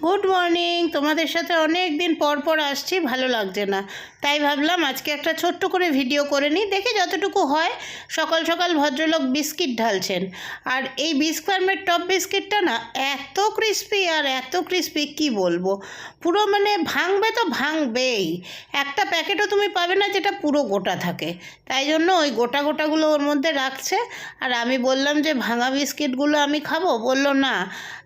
Good morning. তোমাদের সাথে অনেক দিন পর পর আসছি, ভালো লাগছে না, তাই ভাবলাম আজকে একটা ছোট্ট করে ভিডিও করে নিই, দেখি যতটুকু হয়। সকাল সকাল ভদ্রলোক বিস্কিট ঢালছেন, আর এই বিস্ক ফার্মের টপ বিস্কিটটা না এত ক্রিস্পি আর এত ক্রিস্পি কি বলবো, পুরো মানে ভাঙবে তো ভাঙবেই। একটা প্যাকেটও তুমি পাবে না যেটা পুরো গোটা থাকে, তাই জন্য ওই গোটা গোটাগুলো ওর মধ্যে রাখছে। আর আমি বললাম যে ভাঙা বিস্কিটগুলো আমি খাবো, বললো না,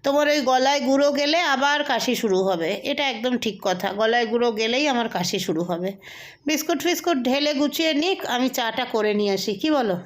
তোমার ওই গলায় গুঁড়ো গেলে আবার কাশি শুরু হবে। এটা একদম ঠিক কথা, গলায় গুঁড়ো গেলেই আমার কাশি শুরু হবে। বিস্কুট ফিস্কুট ঢেলে গুছিয়ে নিক, আমি চাটা করে নিয়ে আসি, কি বলো?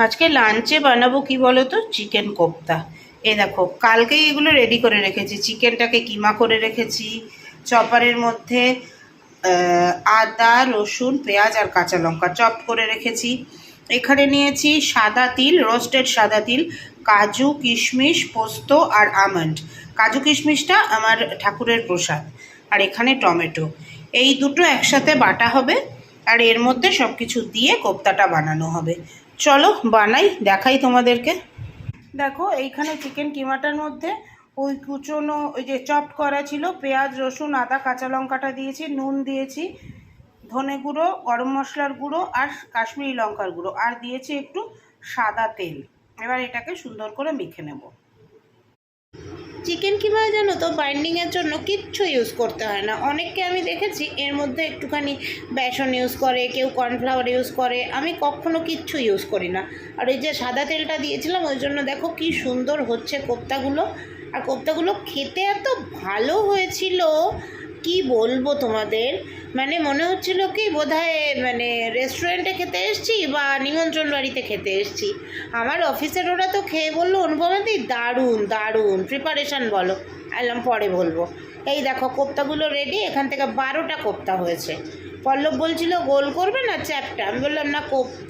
আজকে লাঞ্চে বানাবো কি বলো তো, চিকেন কোপ্তা। এই দেখো, কালকেই এগুলো রেডি করে রেখেছি। চিকেনটাকে কিমা করে রেখেছি, চপারের মধ্যে আদা রসুন পেঁয়াজ আর কাঁচা লঙ্কা চপ করে রেখেছি। এখানে নিয়েছি সাদা তিল, রোস্টেড সাদা তিল, কাজু কিশমিশ পোস্ত আর আমন্ড। কাজু কিশমিশটা আমার ঠাকুরের প্রসাদ। আর এখানে টমেটো, এই দুটো একসাথে বাটা হবে, আর এর মধ্যে সব কিছু দিয়ে কোপ্তাটা বানানো হবে। চলো বানাই, দেখাই তোমাদেরকে। দেখো, এইখানে চিকেন কিমাটার মধ্যে ওই কুচনো ওই যে চপ করা ছিল পেঁয়াজ রসুন আদা কাঁচা লঙ্কাটা দিয়েছি, নুন দিয়েছি, ধনে গুঁড়ো গরম মশলার গুঁড়ো আর কাশ্মীরি লঙ্কার গুঁড়ো, আর দিয়েছি একটু সাদা তেল। এবার এটাকে সুন্দর করে মেখে নেব। চিকেন কিমায় জানো তো, বাইন্ডিংয়ের জন্য কিচ্ছু ইউজ করতে হয় না। অনেককে আমি দেখেছি এর মধ্যে একটুখানি বেসন ইউজ করে, কেউ কর্নফ্লাওয়ার ইউজ করে, আমি কখনো কিচ্ছু ইউজ করি না। আর এই যে সাদা তেলটা দিয়েছিলাম, ওই জন্য দেখো কি সুন্দর হচ্ছে কোপ্তাগুলো। আর কোপ্তাগুলো খেতে এত ভালো হয়েছিল, কি বলবো তোমাদের, মানে মনে হচ্ছিল কি বোধহয় মানে রেস্টুরেন্টে খেতে এসেছি বা নিমন্ত্রণ বাড়িতে খেতে এসেছি। আমার অফিসের ওরা তো খেয়ে বললো, অনুপমাদি দারুণ দারুণ প্রিপারেশান বলো। এলাম পরে বলবো। এই দেখো কোপ্তাগুলো রেডি, এখান থেকে 12টা কোপ্তা হয়েছে। পল্লব বলছিল গোল করবে না চ্যাপটা, আমি বললাম না,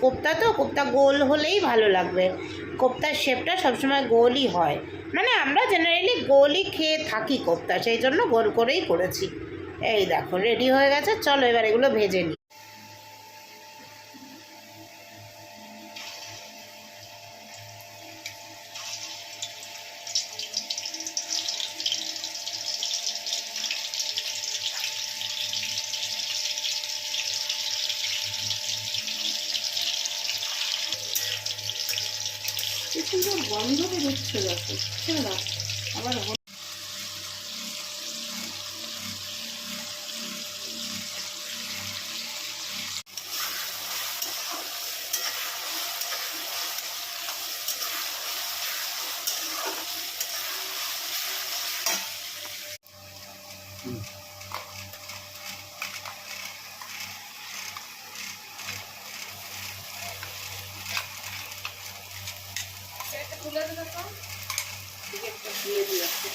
কোপ্তা তো কোপ্তা গোল হলেই ভালো লাগবে। কোপ্তার শেপটা সবসময় গোলই হয়, মানে আমরা জেনারেলি গোলই খেয়ে থাকি কোপ্তা, সেই জন্য গোল করেই করেছি। এই দেখো রেডি হয়ে গেছে, চলো এবার এগুলো ভেজে নিই। কি সুন্দর গন্ধ বেরোচ্ছে, দেখো আবার তুলে দেবে তো, টিকিটটা দিয়ে দিয়েছে।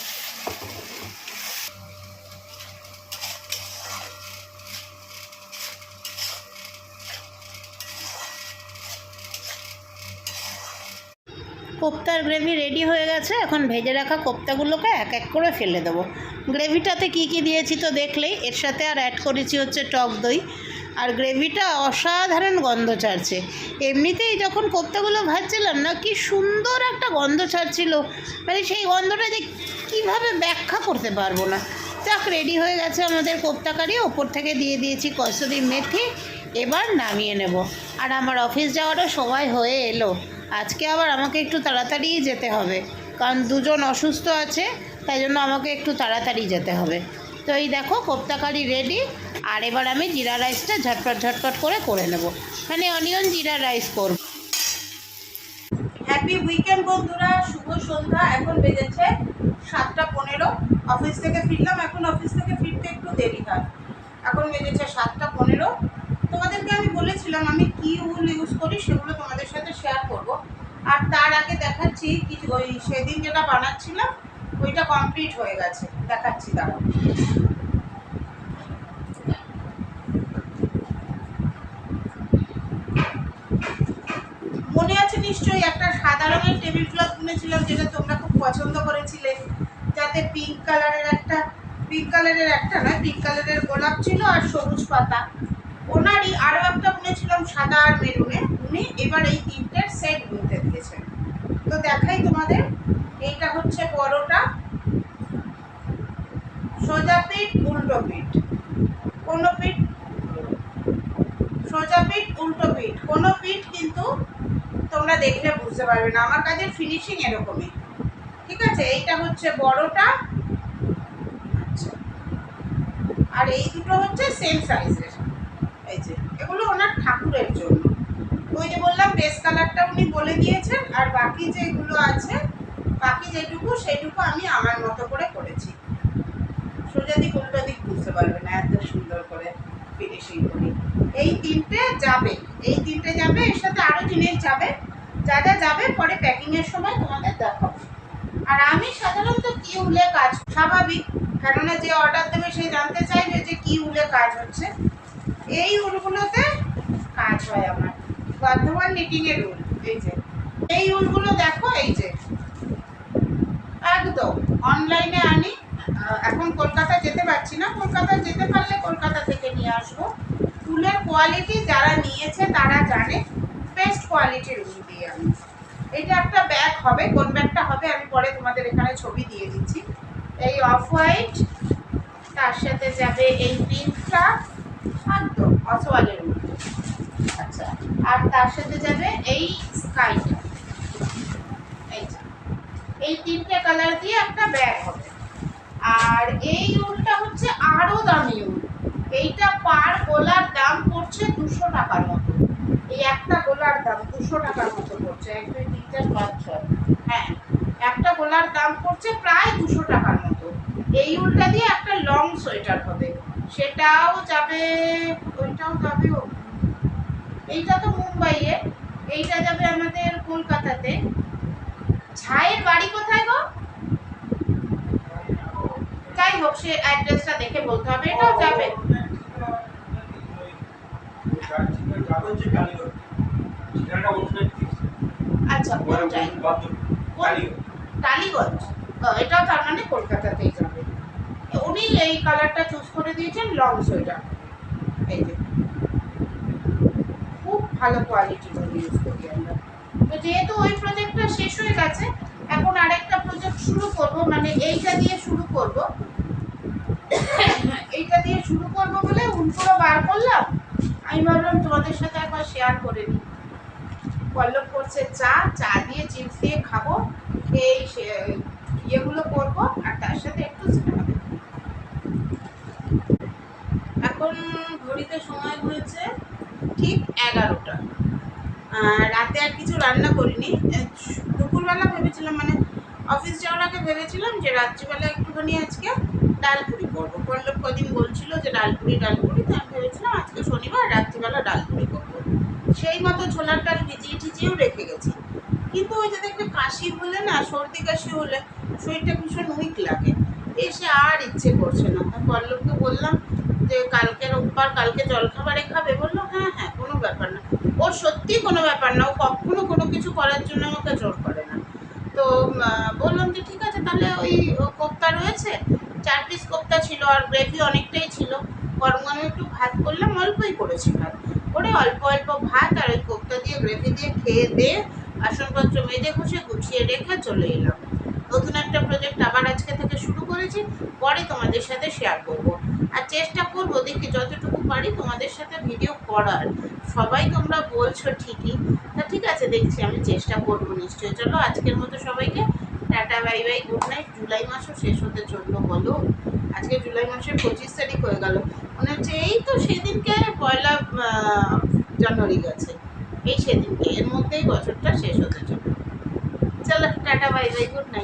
কোপ্তার গ্রেভি রেডি হয়ে গেছে, এখন ভেজে রাখা কোপ্তাগুলোকে এক এক করে ফেলে দেবো। গ্রেভিটাতে কি কি দিয়েছি তো দেখলেই, এর সাথে আর অ্যাড করেছি হচ্ছে টক দই। আর গ্রেভিটা অসাধারণ গন্ধ ছাড়ছে। এমনিতেই যখন কোপ্তাগুলো ভাজছিলাম না, কি সুন্দর একটা গন্ধ ছাড়ছিল, মানে সেই গন্ধটা যে কীভাবে ব্যাখ্যা করতে পারবো না। যাক, রেডি হয়ে গেছে আমাদের কোপ্তা কারি, ওপর থেকে দিয়ে দিয়েছি কসুরি মেথি। এবার নামিয়ে নেব। আর আমার অফিস যাওয়ারও সময় হয়ে এলো। আজকে আবার আমাকে একটু তাড়াতাড়ি যেতে হবে, কারণ দুজন অসুস্থ আছে, তাই জন্য আমাকে একটু তাড়াতাড়ি যেতে হবে। তো এই দেখো কোপ্তা কারি রেডি। আর এবার আমি জিরা রাইসটা ঝটপট ঝটপট করে নেব, মানে অনিয়ন জিরা রাইস করব। হ্যাপি উইকেন্ড বন্ধুরা, শুভ সন্ধ্যা। এখন বেজেছে 7:15। অফিস থেকে ফিরলাম, এখন অফিস থেকে ফিরতে একটু দেরি হয়। এখন বেজেছে 7:15। তোমাদেরকে আমি বলেছিলাম আমি কি উল ইউজ করি সেগুলো তোমাদের সাথে শেয়ার করব। আর তার আগে দেখাচ্ছি কিছু, ওই সেদিন যেটা বানাচ্ছিলাম ওইটা কমপ্লিট হয়ে গেছে, দেখাচ্ছি দাঁড়াও। মনে আছে নিশ্চয়ই একটা সাদা রঙের টেবিল ক্লথ কিনেছিলাম, যেটা তোমরা খুব পছন্দ করেছিলে, যাতে পিঙ্ক কালারের গোলাপ ছিল আর সবুজ পাতা। ওনারই আরও একটা বুনেছিলাম সাদা আর মেরুনে। উনি এবার এই তিনটের সেট বুনতে দিয়েছেন। তো দেখাই তোমাদের। এইটা হচ্ছে বড়টা, সোজা পিঠ উল্টো পিঠ, কোনো পিঠ সোজা পিঠ উল্টো পিঠ, কোনো পিঠ কিন্তু তোমরা দেখলে বুঝতে পারবে না। আমার কাজের ফিনিশিং এরকমই, ঠিক আছে। এইটা হচ্ছে বড়টা, আচ্ছা, আর এই দুটো হচ্ছে সেম সাইজের। এই যে এগুলো ওনার ঠাকুরের জন্য। ওই যে বললাম বেস কালারটা উনি বলে দিয়েছেন, আর বাকি যেগুলো আছে, বাকি যেটুকু সেইটুকু আমি আমার মতো করে করেছি। সোজা দিক উল্টো দিক বুঝতে পারবে না, এত সুন্দর করে ফিনিশিং করি। এই তিনটে যাবে, এর সাথে আরও জিনিস যাবে, যা যা যাবে পরে প্যাকিংয়ের সময় তোমাদের দেখাবো। আর আমি সাধারণত কি উলে কাজ, স্বাভাবিক, কেননা যে অর্ডার দেবে সে জানতে চাইবে যে কি উলে কাজ হচ্ছে। এই উলগুলোতে কাজ হয় আমার, বর্ধমান নিটিংয়ের উল। এই যে এই উলগুলো দেখো, এই যে একদম অনলাইনে আনি। এখন কলকাতা যেতে পারছি না, কলকাতা যেতে পারলে কলকাতা থেকে নিয়ে আসবো। উলের কোয়ালিটি যারা নিয়েছে তারা জানে, বেস্ট কোয়ালিটির উল দিয়ে আমি। এটা একটা ব্যাগ হবে, কোন ব্যাগটা হবে আমি পরে তোমাদের এখানে ছবি দিয়ে দিচ্ছি। এই অফ হোয়াইট, তার সাথে যাবে এই পিঙ্কটা, একদম অসওয়ালের উল, আচ্ছা, আর তার সাথে যাবে এই স্কাইটা। এই তিনটে কালার দিয়ে একটা ব্যাগ হবে। আর এই উলটা হচ্ছে আরও দামি উল। এইটা পার গোলার দাম পড়ছে 200 টাকার মতো। এই একটা গোলার দাম 200 টাকার মতো পড়ছে। 1 2 3 4 5 6, হ্যাঁ, একটা গোলার দাম পড়ছে প্রায় 200 টাকার মতো। এই উলটা দিয়ে একটা লং সোয়েটার হবে, সেটাও যাবে, ওইটাও যাবে। এইটা তো মুম্বাইয়ে, এইটা যাবে আমাদের কলকাতাতে। ঝায়ের বাড়ি কোথায় গো? যাই হোক, সে অ্যাড্রেসটা দেখে বলতে হবে। এটাও যাবে, আচ্ছা, কোনটায়? টালিগঞ্জ। এটাও তার মানে কলকাতাতেই যাবে। উনি এই কালারটা চুজ করে দিয়েছেন, লং সোয়েটার। এই যে খুব ভালো কোয়ালিটির ইউজ করি আমরা। তো যেহেতু ওই প্রজেক্টটা শেষ হয়ে গেছে, এখন আরেকটা প্রজেক্ট শুরু করব, মানে এইটা দিয়ে শুরু করব। এইটা দিয়ে শুরু করব বলে উলগুলো বার করলাম। আমি ভাবলাম তোমাদের সাথে একবার শেয়ার করে নিই। পল্লব করছে চা দিয়ে চিপস দিয়ে খাবো, এই ইয়েগুলো করবো, আর তার সাথে একটু সিনেমা দেখবো। এখন ঘড়িতে সময় হয়েছে ঠিক 11টা। রাতে আর কিছু রান্না করিনি। দুপুরবেলা ভেবেছিলাম, মানে অফিস যাওয়ার আগে ভেবেছিলাম যে রাত্রিবেলা একটুখানি আজকে ডালপুরি করবো। পল্লব কদিন বলছিল যে ডালপুরি, তো আমি ভেবেছিলাম আজকে শনিবার, রাত্রিবেলা ডালপুরি করবো। সেই মতো ছোলার ডাল ভিজিয়েও রেখে গেছি। কিন্তু ওই যে দেখবে কাশি হলে না, সর্দি কাশি হলে শরীরটা ভীষণ উইক লাগে, এসে আর ইচ্ছে করছে না। পল্লবকে বললাম যে কালকে রোববার, কালকে জলখাবারে খাবে? বললো হ্যাঁ হ্যাঁ, কোনো ব্যাপার না। ওর সত্যি কোনো ব্যাপার না, ও কখনো কোনো কিছু করার জন্য আমাকে জোর করে না। তো বললাম যে ঠিক আছে, তাহলে ওই কোপ্তা রয়েছে, 4 পিস কোপ্তা ছিল, আর গ্রেভি অনেকটাই ছিল। গরম গরম একটু ভাত করলাম, অল্পই করেছি ভাত, করে অল্প অল্প ভাত আর ওই কোপ্তা দিয়ে গ্রেভি দিয়ে খেয়ে দিয়ে বাসনপত্র মেজে ঘষে গুছিয়ে রেখে চলে এলাম। নতুন একটা প্রজেক্ট আবার আজকে থেকে শুরু করেছি, পরে তোমাদের সাথে শেয়ার করব। আর চেষ্টা করবো, দেখি যতটুকু পারি তোমাদের সাথে ভিডিও করার। সবাই তোমরা বলছো ঠিকই, তা ঠিক আছে, দেখছি আমি চেষ্টা করবো নিশ্চয়ই। চলো আজকের মতো সবাইকে tata, bye bye, good night. July মাসও শেষ হতে চললো, বলো আজকে জুলাই মাসের 25 তারিখ হয়ে গেল। মনে হচ্ছে এই তো সেদিনকে 1 জানুয়ারি গেছে, এই সেদিনকে, এর মধ্যেই বছরটা শেষ হতে চলবে। Tata bye bye, good night.